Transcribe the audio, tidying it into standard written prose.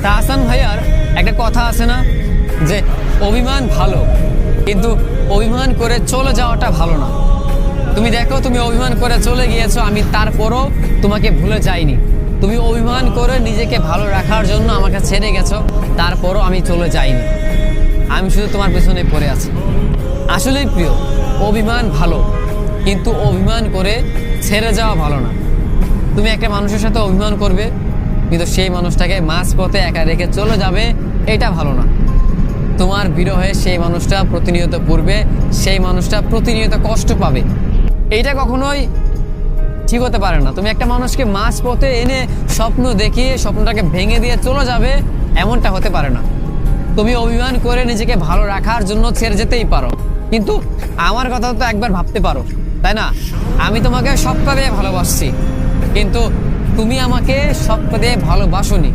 তাহসান ভাইয়ার একটা কথা আছে না যে অভিমান ভালো, কিন্তু অভিমান করে চলে যাওয়াটা ভালো না। তুমি দেখো, তুমি অভিমান করে চলে গিয়েছো, আমি তারপরও তোমাকে ভুলে যাইনি। তুমি অভিমান করে নিজেকে ভালো রাখার জন্য আমাকে ছেড়ে গেছো, তারপরও আমি চলে যাইনি। আমি শুধু তোমার পেছনে পড়ে আছি। আসলেই প্রিয়, অভিমান ভালো, কিন্তু অভিমান করে ছেড়ে যাওয়া ভালো না। তুমি একটা মানুষের সাথে অভিমান করবে, কিন্তু সেই মানুষটাকে মাঝপথে একা রেখে চলে যাবে, এটা ভালো না। তোমার বিরহে সেই মানুষটা প্রতিনিয়ত পড়বে, সেই মানুষটা প্রতিনিয়ত কষ্ট পাবে, এইটা কখনোই ঠিক হতে পারে না। তুমি একটা মানুষকে মাঝপথে এনে স্বপ্ন দেখিয়ে স্বপ্নটাকে ভেঙে দিয়ে চলে যাবে, এমনটা হতে পারে না। তুমি অভিমান করে নিজেকে ভালো রাখার জন্য ছেড়ে যেতেই পারো, কিন্তু আমার কথা তো একবার ভাবতে পারো, তাই না? আমি তোমাকে সবটা দিয়ে ভালোবাসছি, কিন্তু তুমি আমাকে সবটা দিয়ে ভালোবাসোনি।